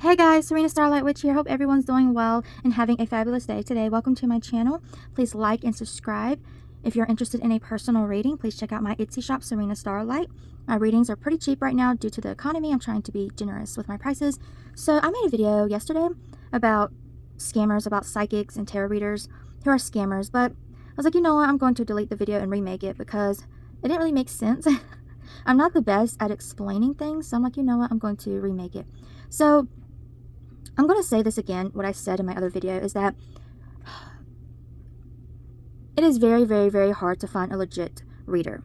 Hey guys, Serena Starlight Witch here. Hope everyone's doing well and having a fabulous day today. Welcome to my channel. Please like and subscribe. If you're interested in a personal reading, please check out my Etsy shop, Serena Starlight. My readings are pretty cheap right now due to the economy. I'm trying to be generous with my prices. So I made a video yesterday about scammers, about psychics and tarot readers who are scammers. But I was like, you know what? I'm going to delete the video and remake it because it didn't really make sense. I'm not the best at explaining things. So I'm like, you know what? I'm going to remake it. So I'm going to say this again, what I said in my other video, is that it is very, very, very hard to find a legit reader.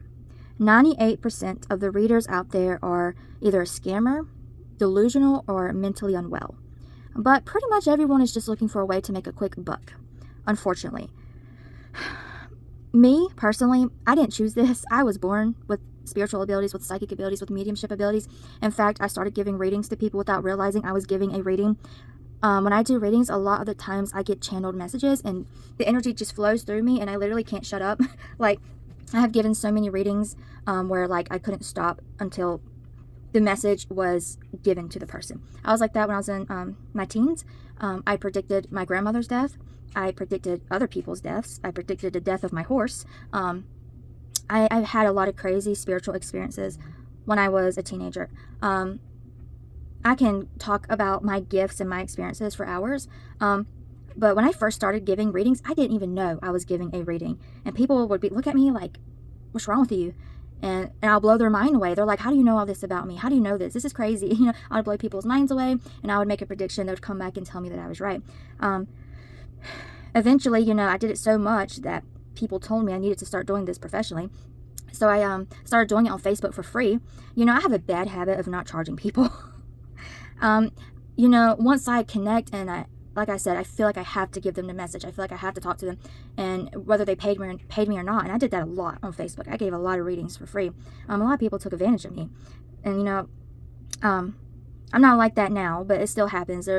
98% of the readers out there are either a scammer, delusional, or mentally unwell. But pretty much everyone is just looking for a way to make a quick buck, unfortunately. Me, personally, I didn't choose this. I was born with spiritual abilities, with psychic abilities, with mediumship abilities. In fact, I started giving readings to people without realizing I was giving a reading. When I do readings, a lot of the times I get channeled messages and the energy just flows through me and I literally can't shut up. Like, I have given so many readings where like I couldn't stop until the message was given to the person. I was like that when I was in my teens. I predicted my grandmother's death. I predicted other people's deaths. I predicted the death of my horse. I've had a lot of crazy spiritual experiences when I was a teenager. I can talk about my gifts and my experiences for hours. But when I first started giving readings, I didn't even know I was giving a reading. And people would look at me like, what's wrong with you? And I'll blow their mind away. They're like, how do you know all this about me? How do you know this? This is crazy. You know, I would blow people's minds away and I would make a prediction. They would come back and tell me that I was right. Eventually, you know, I did it so much that people told me I needed to start doing this professionally. So I started doing it on Facebook for free. You know, I have a bad habit of not charging people. You know, once I connect and like I said, I feel like I have to give them the message. I feel like I have to talk to them, and whether they paid me or not. And I did that a lot on Facebook. I gave a lot of readings for free. A lot of people took advantage of me, and you know, I'm not like that now, but it still happens.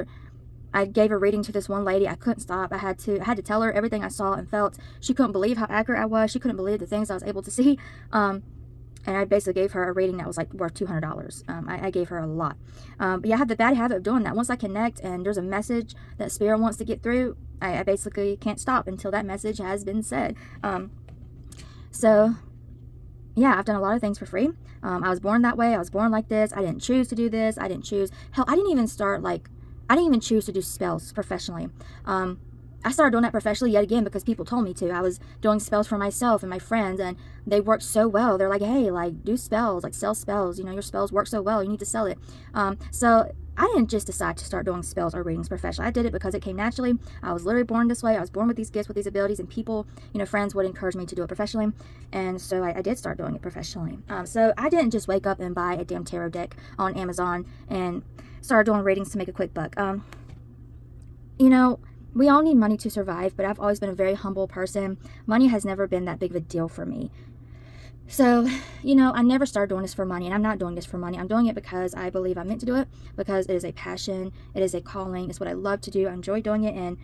I gave a reading to this one lady. I couldn't stop. I had to tell her everything I saw and felt. She couldn't believe how accurate I was. She couldn't believe the things I was able to see. And I basically gave her a reading that was like worth $200. I gave her a lot. But yeah, I have the bad habit of doing that. Once I connect and there's a message that Spirit wants to get through, I basically can't stop until that message has been said. So yeah, I've done a lot of things for free. I was born that way. I was born like this. I didn't choose to do this. I didn't choose. Hell, I didn't even choose to do spells professionally. I started doing that professionally yet again because people told me to. I was doing spells for myself and my friends, and they worked so well. They're like, hey, like, do spells, like, sell spells. You know, your spells work so well. You need to sell it. So I didn't just decide to start doing spells or readings professionally. I did it because it came naturally. I was literally born this way. I was born with these gifts, with these abilities, and people, you know, friends would encourage me to do it professionally. And so I did start doing it professionally. So I didn't just wake up and buy a damn tarot deck on Amazon and start doing readings to make a quick buck. You know, we all need money to survive, but I've always been a very humble person. Money has never been that big of a deal for me. So, you know, I never started doing this for money, and I'm not doing this for money. I'm doing it because I believe I'm meant to do it, because it is a passion, it is a calling, it's what I love to do. I enjoy doing it, and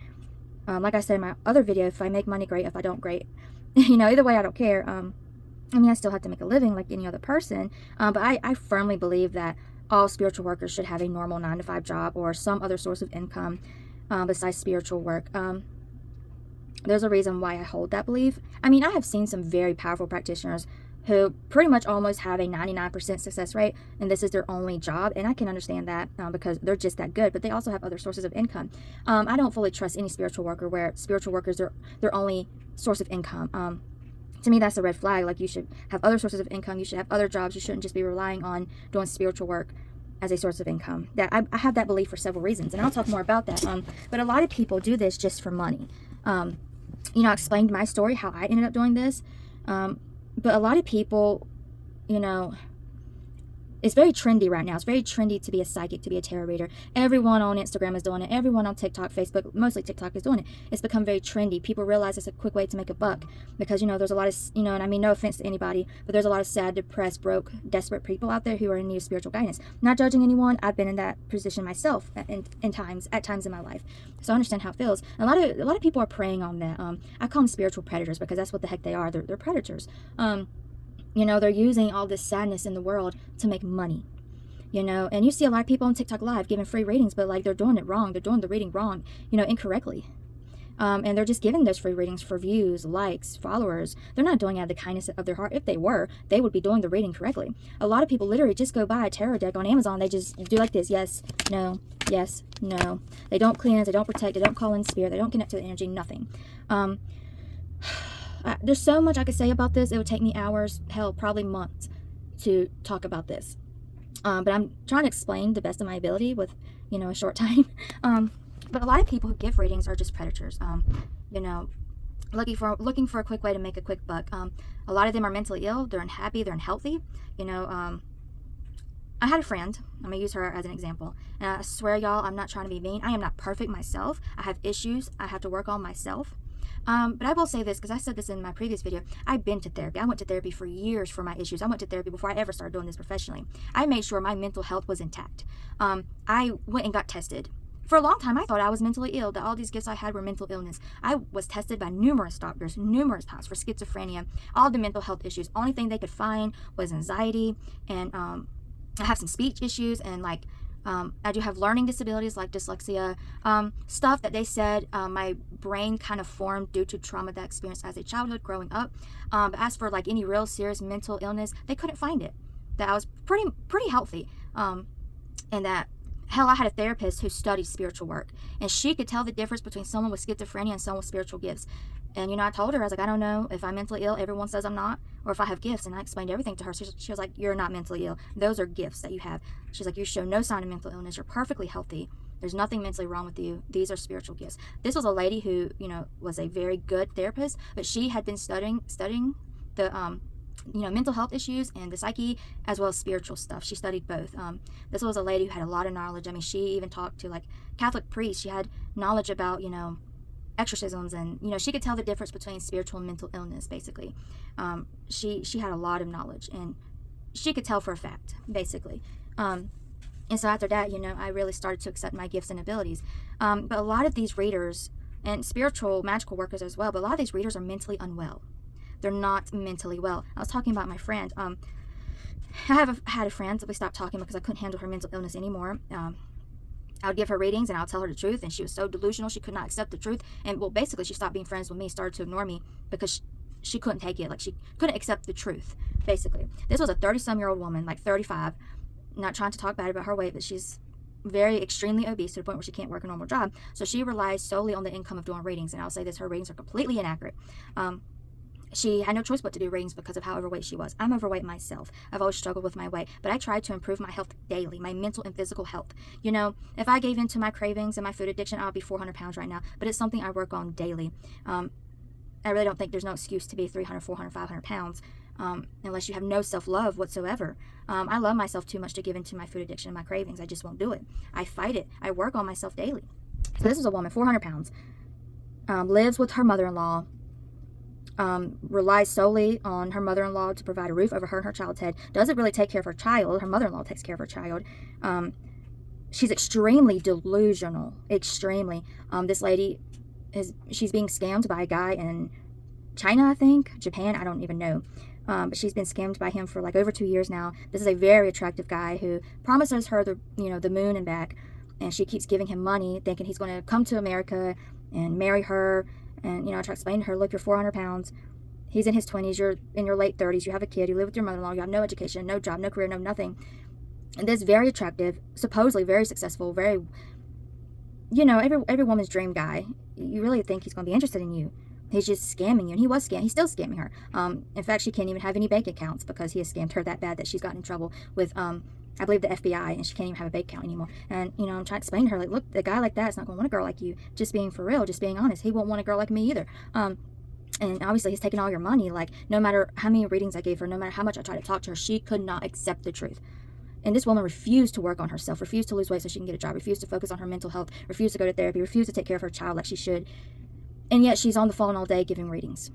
like I said in my other video, if I make money, great. If I don't, great. You know, either way, I don't care. I mean, I still have to make a living like any other person, but I firmly believe that all spiritual workers should have a normal 9-to-5 job or some other source of income besides spiritual work. There's a reason why I hold that belief. I mean, I have seen some very powerful practitioners who pretty much almost have a 99% success rate, and this is their only job, and I can understand that because they're just that good, but they also have other sources of income. I don't fully trust any spiritual worker where spiritual workers are their only source of income. To me, that's a red flag. Like, you should have other sources of income. You should have other jobs. You shouldn't just be relying on doing spiritual work as a source of income. That I have that belief for several reasons, and I'll talk more about that. But a lot of people do this just for money. You know, I explained my story, how I ended up doing this. But a lot of people, you know, it's very trendy right now. It's very trendy to be a psychic, to be a tarot reader. Everyone on Instagram is doing it. Everyone on TikTok, Facebook, mostly TikTok is doing it. It's become very trendy. People realize it's a quick way to make a buck because, you know, there's a lot of, you know, and I mean, no offense to anybody, but there's a lot of sad, depressed, broke, desperate people out there who are in need of spiritual guidance. Not judging anyone. I've been in that position myself at times in my life. So I understand how it feels. And a lot of people are preying on that. I call them spiritual predators because that's what the heck they are. They're predators. You know, they're using all this sadness in the world to make money. you know. And you see a lot of people on TikTok Live giving free readings, but like they're doing it wrong. They're doing the reading wrong, you know, incorrectly. And they're just giving those free readings for views, likes, followers. They're not doing it out of the kindness of their heart. If they were, they would be doing the reading correctly. A lot of people literally just go buy a tarot deck on Amazon. They just do like this. Yes, no, yes, no. They don't cleanse. They don't protect. They don't call in spirit. They don't connect to the energy. Nothing. There's so much I could say about this. It would take me hours, hell, probably months to talk about this. But I'm trying to explain the best of my ability with, you know, a short time. But a lot of people who give readings are just predators, you know, looking for a quick way to make a quick buck. A lot of them are mentally ill. They're unhappy. They're unhealthy. You know, I had a friend. I'm going to use her as an example. And I swear, y'all, I'm not trying to be mean. I am not perfect myself. I have issues I have to work on myself. But I will say this, because I said this in my previous video. I've been to therapy. I went to therapy for years for my issues. I went to therapy before I ever started doing this professionally. I made sure my mental health was intact. I went and got tested. For a long time, I thought I was mentally ill, that all these gifts I had were mental illness. I was tested by numerous doctors, numerous times for schizophrenia, all the mental health issues. Only thing they could find was anxiety, and I have some speech issues, and like I do have learning disabilities like dyslexia, stuff that they said my brain kind of formed due to trauma that I experienced as a childhood growing up. But as for like any real serious mental illness, they couldn't find it. That I was pretty healthy, and that, hell, I had a therapist who studied spiritual work, and she could tell the difference between someone with schizophrenia and someone with spiritual gifts. And, you know, I told her, I was like, I don't know if I'm mentally ill. Everyone says I'm not. Or if I have gifts. And I explained everything to her. She was like, you're not mentally ill. Those are gifts that you have. She's like, you show no sign of mental illness. You're perfectly healthy. There's nothing mentally wrong with you. These are spiritual gifts. This was a lady who, you know, was a very good therapist, but she had been studying the, you know, mental health issues and the psyche as well as spiritual stuff. She studied both. This was a lady who had a lot of knowledge. I mean, she even talked to like Catholic priests. She had knowledge about, you know, exorcisms, and, you know, she could tell the difference between spiritual and mental illness, basically. She had a lot of knowledge, and she could tell for a fact, basically. And so after that, you know, I really started to accept my gifts and abilities. But a lot of these readers, and spiritual magical workers as well, but a lot of these readers are mentally unwell. They're not mentally well. I was talking about my friend. I had a friend that we stopped talking because I couldn't handle her mental illness anymore. I would give her readings and I would tell her the truth, and she was so delusional she could not accept the truth. And well, basically she stopped being friends with me, started to ignore me because she couldn't take it. Like, she couldn't accept the truth, basically. This was a 30-some-year-old woman, like 35. Not trying to talk bad about her weight, but she's very extremely obese to the point where she can't work a normal job. So she relies solely on the income of doing readings. And I'll say this, her readings are completely inaccurate. She had no choice but to do readings because of how overweight she was. I'm overweight myself. I've always struggled with my weight, but I tried to improve my health daily, my mental and physical health. You know, if I gave in to my cravings and my food addiction, I would be 400 pounds right now, but it's something I work on daily. I really don't think there's no excuse to be 300, 400, 500 pounds unless you have no self-love whatsoever. I love myself too much to give in to my food addiction and my cravings. I just won't do it. I fight it. I work on myself daily. So this is a woman, 400 pounds, lives with her mother-in-law, relies solely on her mother-in-law to provide a roof over her and her child's head, doesn't really take care of her child. Her mother-in-law takes care of her child. She's extremely delusional, extremely. This lady, she's being scammed by a guy in China, I think, Japan, I don't even know. But she's been scammed by him for like over 2 years now. This is a very attractive guy who promises her the moon and back, and she keeps giving him money, thinking he's going to come to America and marry her. And, I try to explain to her, look, you're 400 pounds. He's in his 20s. You're in your late 30s. You have a kid. You live with your mother-in-law. You have no education, no job, no career, no nothing. And this very attractive, supposedly very successful, very, every woman's dream guy. You really think he's going to be interested in you. He's just scamming you. And he was he's still scamming her. In fact, she can't even have any bank accounts because he has scammed her that bad that she's gotten in trouble with, I believe, the FBI, and she can't even have a bank account anymore. And, I'm trying to explain to her, like, look, a guy like that is not going to want a girl like you. Just being for real, just being honest. He won't want a girl like me either. And obviously he's taking all your money. Like, no matter how many readings I gave her, no matter how much I tried to talk to her, she could not accept the truth. And this woman refused to work on herself, refused to lose weight so she can get a job, refused to focus on her mental health, refused to go to therapy, refused to take care of her child like she should. And yet she's on the phone all day giving readings.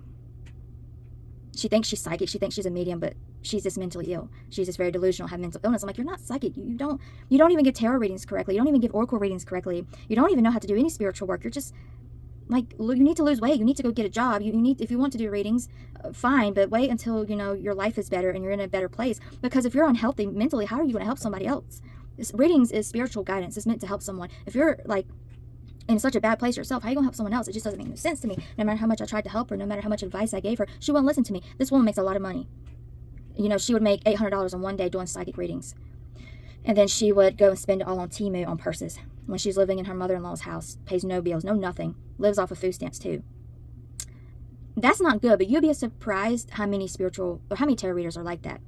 She thinks she's psychic. She thinks she's a medium, but she's just mentally ill. She's just very delusional, have mental illness. I'm like, you're not psychic. You don't even give tarot readings correctly. You don't even give oracle readings correctly. You don't even know how to do any spiritual work. You're just like, you need to lose weight. You need to go get a job. You need, if you want to do readings, fine, but wait until, you know, your life is better and you're in a better place. Because if you're unhealthy mentally, how are you going to help somebody else? Readings is spiritual guidance. It's meant to help someone. If you're like in such a bad place yourself, how are you gonna help someone else? It just doesn't make no sense to me. No matter how much I tried to help her, no matter how much advice I gave her, she wouldn't listen to me. This woman makes a lot of money. You know, she would make $800 in one day doing psychic readings. And then she would go and spend it all on Temu on purses. When she's living in her mother-in-law's house, pays no bills, no nothing, lives off of food stamps too. That's not good, but you'll be surprised how many tarot readers are like that.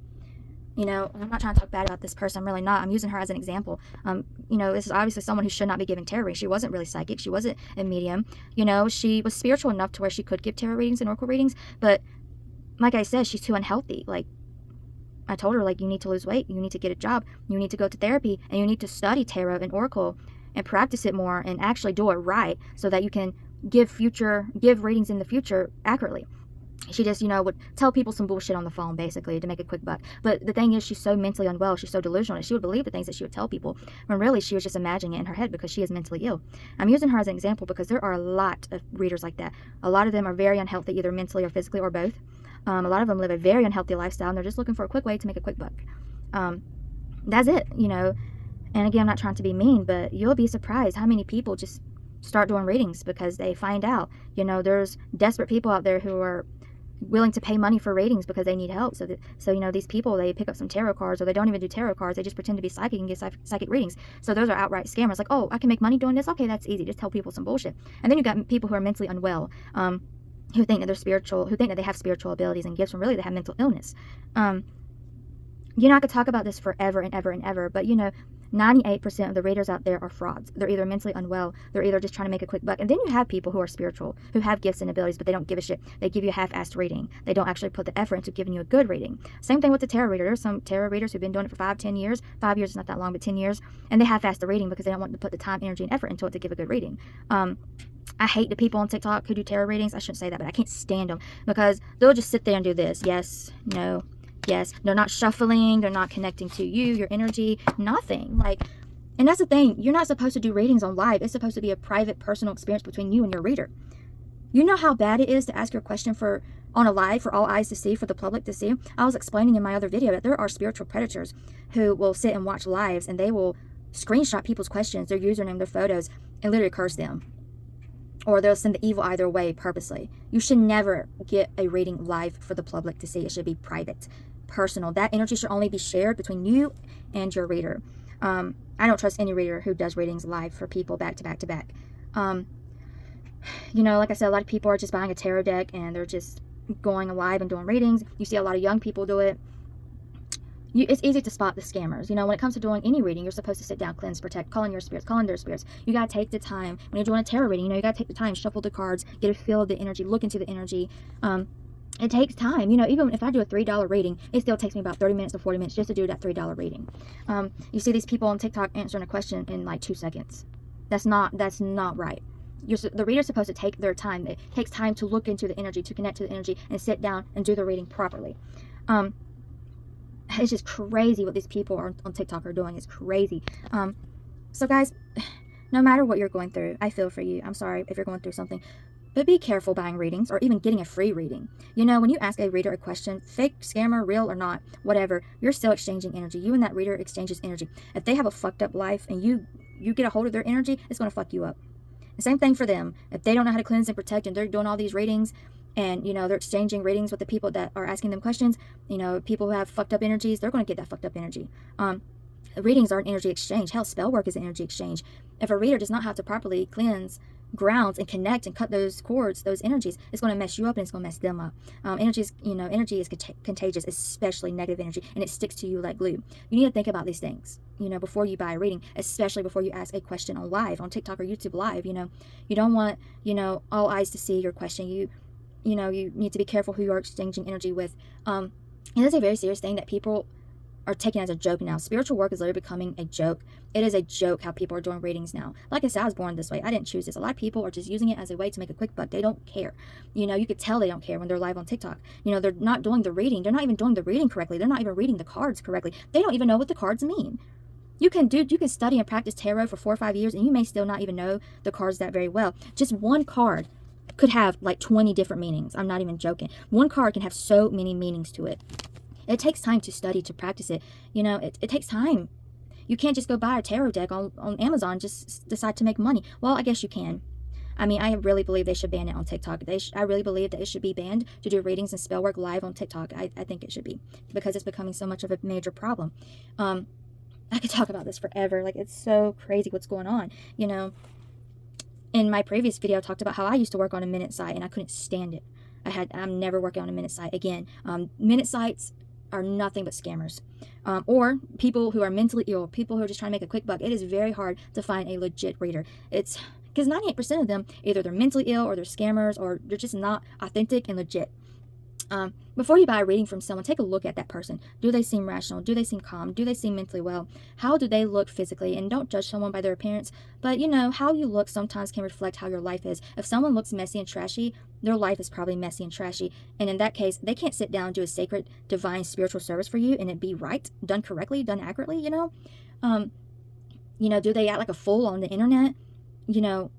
You know, I'm not trying to talk bad about this person. I'm really not. I'm using her as an example. You know, this is obviously someone who should not be giving tarot readings. She wasn't really psychic. She wasn't a medium. You know, she was spiritual enough to where she could give tarot readings and oracle readings. But like I said, she's too unhealthy. Like, I told her, like, you need to lose weight. You need to get a job. You need to go to therapy. And you need to study tarot and oracle and practice it more and actually do it right so that you can give readings in the future accurately. She just, you know, would tell people some bullshit on the phone, basically, to make a quick buck. But the thing is, she's so mentally unwell, she's so delusional, that she would believe the things that she would tell people, when really she was just imagining it in her head because she is mentally ill. I'm using her as an example because there are a lot of readers like that. A lot of them are very unhealthy, either mentally or physically or both. A lot of them live a very unhealthy lifestyle, and they're just looking for a quick way to make a quick buck. That's it, you know. And again, I'm not trying to be mean, but you'll be surprised how many people just start doing readings because they find out, you know, there's desperate people out there who are willing to pay money for readings because they need help. So you know, these people, they pick up some tarot cards, or they don't even do tarot cards, they just pretend to be psychic and get psychic readings. So those are outright scammers. Like, oh, I can make money doing this? Okay, that's easy. Just tell people some bullshit. And then you got people who are mentally unwell, who think that they're spiritual, who think that they have spiritual abilities and gifts, when really they have mental illness. You know, I could talk about this forever and ever and ever, but you know, 98% of the readers out there are frauds. They're either mentally unwell, they're either just trying to make a quick buck. And then you have people who are spiritual, who have gifts and abilities, but they don't give a shit. They give you a half-assed reading. They don't actually put the effort into giving you a good reading. Same thing with the tarot reader. There's some tarot readers who've been doing it for 5-10 years. 5 years is not that long, but 10 years. And they half-ass the reading because they don't want to put the time, energy, and effort into it to give a good reading. I hate the people on TikTok who do tarot readings. I shouldn't say that, but I can't stand them because they'll just sit there and do this. Yes, no, yes. They're not shuffling. They're not connecting to you, your energy, nothing. Like, and that's the thing. You're not supposed to do readings on live. It's supposed to be a private, personal experience between you and your reader. You know how bad it is to ask your question on a live for all eyes to see, for the public to see? I was explaining in my other video that there are spiritual predators who will sit and watch lives, and they will screenshot people's questions, their username, their photos, and literally curse them. Or they'll send the evil either way purposely. You should never get a reading live for the public to see. It should be private, personal. That energy should only be shared between you and your reader. I don't trust any reader who does readings live for people back to back to back. You know, like I said, a lot of people are just buying a tarot deck and they're just going live and doing readings. You see a lot of young people do it. It's easy to spot the scammers. You know, when it comes to doing any reading, you're supposed to sit down, cleanse, protect, call in your spirits, call in their spirits. You got to take the time. When you're doing a tarot reading, you know, you got to take the time, shuffle the cards, get a feel of the energy, look into the energy. It takes time. You know, even if I do a $3 reading, it still takes me about 30 minutes to 40 minutes just to do that $3 reading. You see these people on TikTok answering a question in like 2 seconds. That's not right. The reader's supposed to take their time. It takes time to look into the energy, to connect to the energy, and sit down and do the reading properly. It's just crazy what these people on TikTok are doing. It's crazy. So guys, no matter what you're going through, I feel for you. I'm sorry if you're going through something. But be careful buying readings or even getting a free reading. You know, when you ask a reader a question, fake, scammer, real or not, whatever, you're still exchanging energy. You and that reader exchanges energy. If they have a fucked up life and you get a hold of their energy, it's going to fuck you up. The same thing for them. If they don't know how to cleanse and protect and they're doing all these readings and, you know, they're exchanging readings with the people that are asking them questions, you know, people who have fucked up energies, they're going to get that fucked up energy. Readings are an energy exchange. Hell, spell work is an energy exchange. If a reader does not have to properly cleanse, grounds, and connect and cut those cords, those energies, it's going to mess you up and it's going to mess them up. Energy is contagious, especially negative energy, and it sticks to you like glue. You need to think about these things, you know, before you buy a reading, especially before you ask a question on live, on TikTok or YouTube live. You know, you don't want, you know, all eyes to see your question. You need to be careful who you are exchanging energy with. And it's a very serious thing that people are taken as a joke now. Spiritual work is literally becoming a joke. It is a joke how people are doing readings now. Like I said, I was born this way. I didn't choose this. A lot of people are just using it as a way to make a quick buck. They don't care. You know, you could tell they don't care when they're live on TikTok. You know, they're not doing the reading. They're not even doing the reading correctly. They're not even reading the cards correctly. They don't even know what the cards mean. You can study and practice tarot for 4 or 5 years, and you may still not even know the cards that very well. Just one card could have like 20 different meanings. I'm not even joking. One card can have so many meanings to it. It takes time to study, to practice it. You know, it takes time. You can't just go buy a tarot deck on Amazon and just decide to make money. Well, I guess you can. I mean, I really believe they should ban it on TikTok. I really believe that it should be banned to do readings and spell work live on TikTok. I think it should be, because it's becoming so much of a major problem. I could talk about this forever. Like, it's so crazy what's going on. You know, in my previous video, I talked about how I used to work on a minute site and I couldn't stand it. I'm never working on a minute site again. Minute sites are nothing but scammers, or people who are mentally ill, people who are just trying to make a quick buck. It is very hard to find a legit reader. It's because 98% of them, either they're mentally ill or they're scammers or they're just not authentic and legit. Before you buy a reading from someone, take a look at that person. Do they seem rational? Do they seem calm? Do they seem mentally well? How do they look physically? And don't judge someone by their appearance, but you know, how you look sometimes can reflect how your life is. If someone looks messy and trashy, their life is probably messy and trashy. And in that case, they can't sit down and do a sacred, divine, spiritual service for you and it be right, done correctly, done accurately, you know? Do they act like a fool on the internet? You know,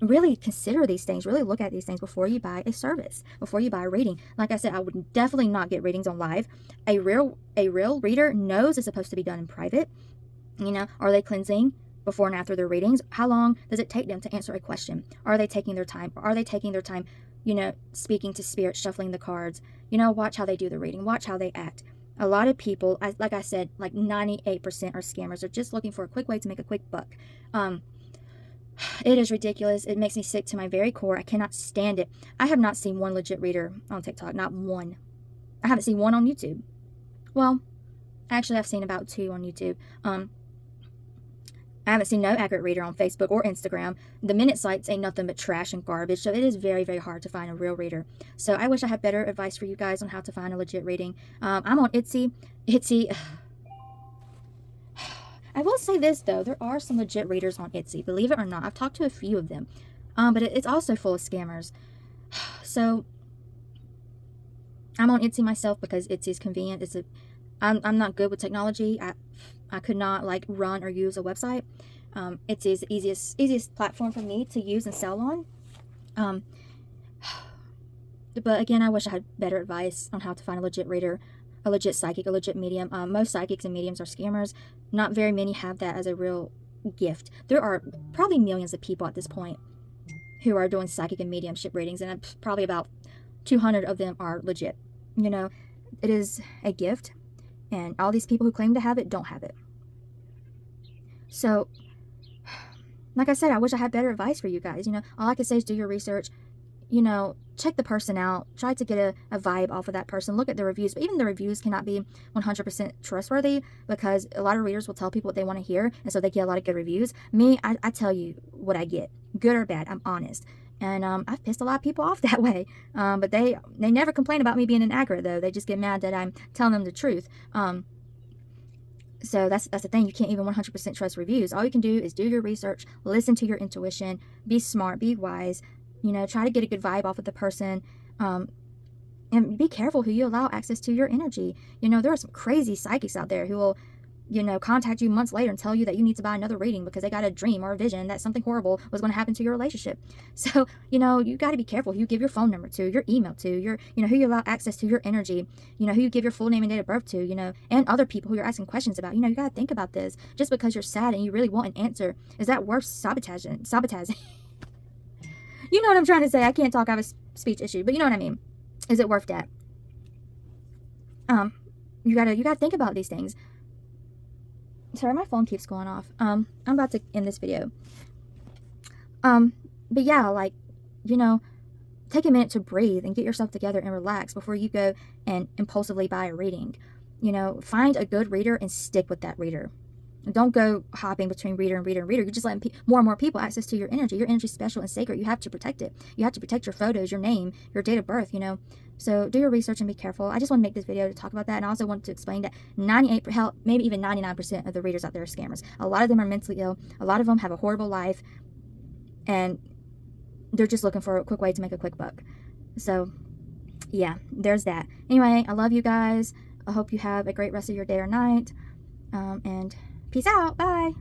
really consider these things, really look at these things before you buy a service, before you buy a reading. Like I said, I would definitely not get readings on live. A real reader knows it's supposed to be done in private. You know, are they cleansing before and after their readings? How long does it take them to answer a question? Are they taking their time? Are they taking their time, you know, speaking to spirit, shuffling the cards? You know, watch how they do the reading, watch how they act. A lot of people, like I said, like 98% are scammers. They're just looking for a quick way to make a quick buck. It is ridiculous. It makes me sick to my very core. I cannot stand it. I have not seen one legit reader on TikTok. Not one. I haven't seen one on YouTube. Well, actually, I've seen about 2 on YouTube. I haven't seen no accurate reader on Facebook or Instagram. The minute sites ain't nothing but trash and garbage. So it is very, very hard to find a real reader. So I wish I had better advice for you guys on how to find a legit reading. I'm on Etsy. I will say this, though. There are some legit readers on Etsy. Believe it or not. I've talked to a few of them. But it's also full of scammers. So, I'm on Etsy myself because Etsy's convenient. I'm not good with technology. I could not, like, run or use a website. Etsy is the easiest platform for me to use and sell on. But, again, I wish I had better advice on how to find a legit reader, a legit psychic, a legit medium. Most psychics and mediums are scammers. Not very many have that as a real gift. There are probably millions of people at this point who are doing psychic and mediumship readings, and probably about 200 of them are legit. You know, it is a gift, and all these people who claim to have it don't have it. So, like I said, I wish I had better advice for you guys. You know, all I can say is do your research. You know, check the person out. Try to get a vibe off of that person. Look at the reviews. But even the reviews cannot be 100% trustworthy, because a lot of readers will tell people what they want to hear. And so they get a lot of good reviews. Me, I tell you what I get. Good or bad. I'm honest. And I've pissed a lot of people off that way. But they never complain about me being inaccurate, though. They just get mad that I'm telling them the truth. So that's the thing. You can't even 100% trust reviews. All you can do is do your research. Listen to your intuition. Be smart. Be wise. You know, try to get a good vibe off of the person, and be careful who you allow access to your energy. You know, there are some crazy psychics out there who will, you know, contact you months later and tell you that you need to buy another reading because they got a dream or a vision that something horrible was going to happen to your relationship. So, you know, you got to be careful who you give your phone number to, your email to, you know, who you allow access to your energy, you know, who you give your full name and date of birth to, you know, and other people who you're asking questions about. You know, you got to think about this. Just because you're sad and you really want an answer, is that worth sabotaging? You know what I'm trying to say. I can't talk. I have a speech issue, but you know what I mean. Is it worth that? You gotta think about these things. Sorry, my phone keeps going off. I'm about to end this video. But yeah, like, you know, take a minute to breathe and get yourself together and relax before you go and impulsively buy a reading. You know, find a good reader and stick with that reader. Don't go hopping between reader and reader and reader. You're just letting more and more people access to your energy. Your energy is special and sacred. You have to protect it. You have to protect your photos, your name, your date of birth, you know. So do your research and be careful. I just want to make this video to talk about that. And I also want to explain that 98%, hell, maybe even 99% of the readers out there are scammers. A lot of them are mentally ill. A lot of them have a horrible life. And they're just looking for a quick way to make a quick buck. So, yeah, there's that. Anyway, I love you guys. I hope you have a great rest of your day or night. And Peace out. Bye.